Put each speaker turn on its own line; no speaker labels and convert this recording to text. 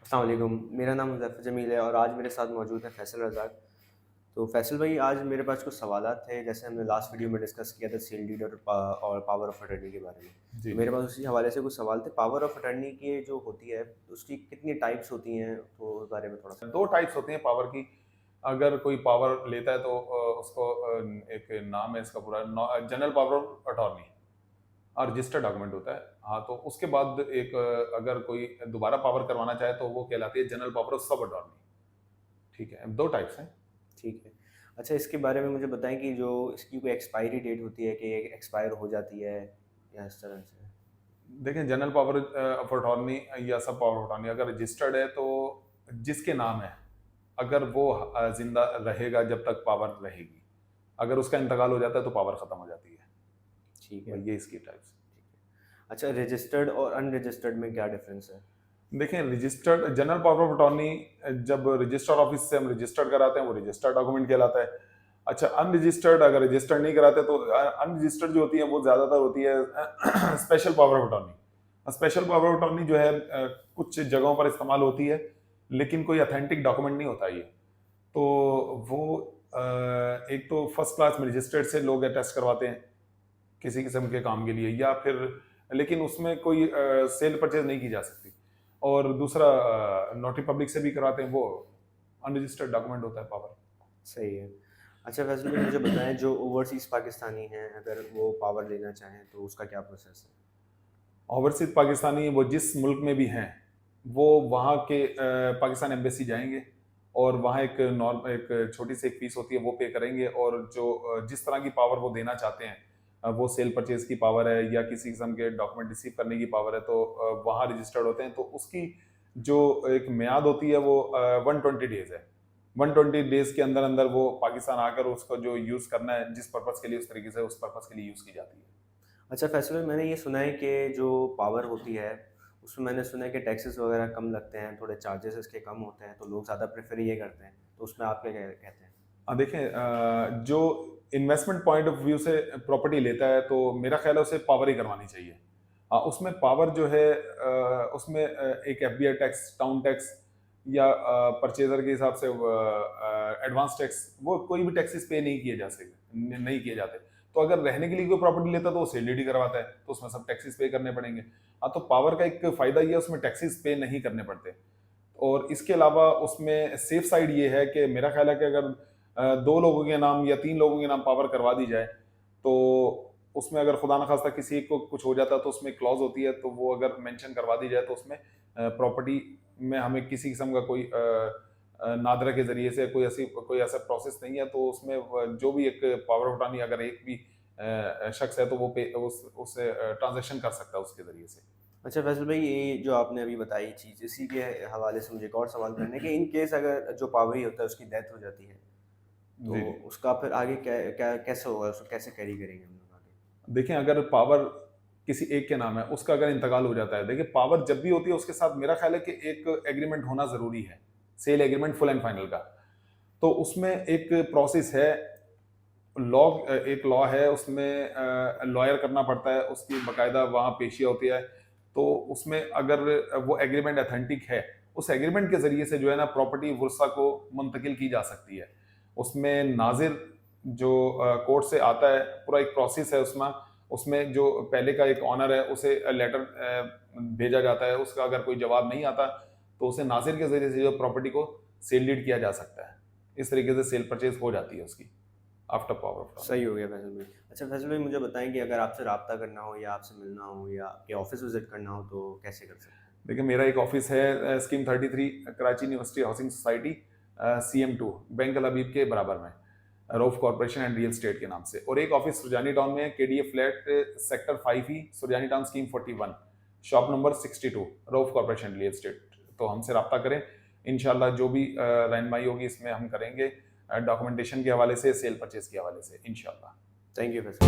अस्सलाम वालेकुम, मेरा नाम मुज़फ़्फ़र जमील है और आज मेरे साथ मौजूद है फ़ैसल रज़ाक। तो फ़ैसल भाई, आज मेरे पास कुछ सवालात थे, जैसे हमने लास्ट वीडियो में डिस्कस किया था सेल डीड और पावर ऑफ़ अटॉर्नी के बारे में।
जी,
तो
जी।
मेरे पास उसी हवाले से कुछ सवाल थे। पावर ऑफ़ अटॉर्नी की जो होती है, उसकी कितनी टाइप्स होती हैं? तो उस बारे में थोड़ा-सा।
2 टाइप्स होती हैं पावर की। अगर कोई पावर लेता है तो उसको एक नाम है इसका पूरा जनरल पावर ऑफ अटॉर्नी और रजिस्टर्ड डॉक्यूमेंट होता है। हाँ, तो उसके बाद एक अगर कोई दोबारा पावर करवाना चाहे तो वो कहलाती है जनरल पावर ऑफ सब अटॉर्नी। ठीक है, 2 टाइप्स हैं।
ठीक है। अच्छा, इसके बारे में मुझे बताएँ कि जो इसकी कोई एक्सपायरी डेट होती है कि ये एक्सपायर हो जाती है या इस तरह से?
देखिए जनरल पावर ऑफ अटॉर्नी या सब पावर ऑफ अटॉर्नी अगर रजिस्टर्ड है तो जिसके नाम है, अगर वो ज़िंदा रहेगा जब तक पावर रहेगी। अगर उसका इंतकाल हो जाता है तो पावर खत्म हो जाती है।
ठीक है।
भाई ये इसकी टाइप्स।
अच्छा, रजिस्टर्ड और अनरजिस्टर्ड में क्या डिफ़रेंस है?
देखिए registered general power of attorney जब रजिस्टर्ड ऑफिस से हम रजिस्टर्ड कराते हैं वो रजिस्टर्ड डॉक्यूमेंट कहलाता है। अच्छा अनरजिस्टर्ड अगर रजिस्टर्ड नहीं कराते तो अनरजिस्टर्ड जो होती है वो ज्यादातर होती है special power of attorney. Special power of attorney जो है कुछ जगहों पर इस्तेमाल होती है लेकिन कोई अथेंटिक डॉक्यूमेंट नहीं होता ये। तो वो एक तो फर्स्ट क्लास में रजिस्टर्ड से लोग अटेस्ट करवाते हैं किसी किस्म के काम के लिए या फिर लेकिन उसमें कोई सेल परचेज नहीं की जा सकती। और दूसरा नोटरी पब्लिक से भी कराते हैं वो अनरजिस्टर्ड डॉक्यूमेंट होता है पावर।
सही है। अच्छा फैसल भाई, मुझे बताएँ, जो ओवरसीज़ पाकिस्तानी हैं, अगर वो पावर लेना चाहें तो उसका क्या प्रोसेस है?
ओवरसीज पाकिस्तानी वो जिस मुल्क में भी हैं वो वहाँ के पाकिस्तान एम्बेसी जाएंगे और वहाँ एक छोटी सी एक फीस होती है वो पे करेंगे और जो जिस तरह की पावर वो देना चाहते हैं वो सेल परचेज की पावर है या किसी किस्म के डॉक्यूमेंट रिसीव करने की पावर है तो वहाँ रजिस्टर्ड होते हैं तो उसकी जो एक म्याद होती है वो 120 डेज है। 120 डेज के अंदर अंदर वो पाकिस्तान आकर उसको जो यूज़ करना है जिस पर्पज़ के लिए उस तरीके से उस पर्पज़ के लिए यूज़ की जाती है।
अच्छा फैसल भाई, मैंने ये सुना है कि जो पावर होती है, उसमें मैंने सुना है कि टैक्सेस वगैरह कम लगते हैं, थोड़े चार्जेस इसके कम होते हैं, तो लोग ज़्यादा प्रेफ़र ये करते हैं। तो उसमें आप क्या कहते हैं?
देखें जो इन्वेस्टमेंट पॉइंट ऑफ व्यू से प्रॉपर्टी लेता है तो मेरा ख्याल है उसे पावर ही करवानी चाहिए। उसमें पावर जो है उसमें एक एफबीआई टैक्स, टाउन टैक्स या परचेजर के हिसाब से एडवांस टैक्स वो कोई भी टैक्सेस पे नहीं किए जा सकते नहीं किए जाते। तो अगर रहने के लिए कोई प्रॉपर्टी लेता तो वो सेल डीड ही करवाता है तो उसमें सब टैक्सेस पे करने पड़ेंगे। तो पावर का एक फायदा ये है उसमें टैक्सेस पे नहीं करने पड़ते। और इसके अलावा उसमें सेफ साइड ये है कि मेरा ख्याल है कि अगर 2 लोगों के नाम या 3 लोगों के नाम पावर करवा दी जाए, तो उसमें अगर खुदा न खास्ता किसी को कुछ हो जाता है तो उसमें क्लॉज़ होती है, तो वो अगर मेंशन करवा दी जाए तो उसमें प्रॉपर्टी में हमें किसी किस्म का कोई नादरा के ज़रिए से कोई ऐसा प्रोसेस नहीं है, तो उसमें जो भी एक पावर ऑफ अटॉर्नी अगर एक भी शख्स है तो वो पे उससे ट्रांज़ैक्शन कर सकता है उसके ज़रिए से।
अच्छा फैसल भाई, ये जो आपने अभी बताई चीज़, इसी के हवाले से मुझे एक और सवाल करना है कि इन केस अगर जो पावरी होता है उसकी डेथ हो जाती है, तो
जी, जी।
उसका फिर आगे क्या क्या कैसे होगा? उसको कैसे कैरी करेंगे हम लोग आगे?
देखिए अगर पावर किसी एक के नाम है उसका अगर इंतकाल हो जाता है, देखिए पावर जब भी होती है उसके साथ मेरा ख्याल है कि एक एग्रीमेंट होना जरूरी है, sale agreement full and final का। तो उसमें एक प्रोसेस है, लॉ एक लॉ है उसमें लॉयर करना पड़ता है, उसकी बकायदा वहाँ पेशियाँ होती है। तो उसमें अगर वो एग्रीमेंट अथेंटिक है, उस एग्रीमेंट के ज़रिए से जो है ना प्रॉपर्टी वुरसा को मुंतकिल की जा सकती है। उसमें नाज़िर जो कोर्ट से आता है, पूरा एक प्रोसेस है उसमें। उसमें जो पहले का एक ऑनर है उसे लेटर भेजा जाता है, उसका अगर कोई जवाब नहीं आता तो उसे नाज़िर के ज़रिए से जो प्रॉपर्टी को सेल डीड किया जा सकता है। इस तरीके से सेल परचेज़ हो जाती है उसकी। After power of attorney.
सही हो गया फैसल भाई। अच्छा फैसल भाई, मुझे बताएं कि अगर आपसे रब्ता करना हो या आपसे मिलना हो या आपके ऑफिस विजिट करना हो तो कैसे कर सकते हैं?
देखिए मेरा एक ऑफिस है scheme 33 Karachi university housing society CM2 bank Al Habib के बराबर में, Rauf corporation and real estate के नाम से। और एक ऑफिस सुरजानी टाउन में है, KDA flat sector 5E Surjani town scheme 41 shop number 62 Rauf corporation real estate. तो हमसे रब्ता करें, इंशाल्लाह जो भी रहनुमाई होगी इसमें हम करेंगे, डॉक्यूमेंटेशन के हवाले से, सेल परचेज के हवाले से इंशाल्लाह।
Thank you Faisal.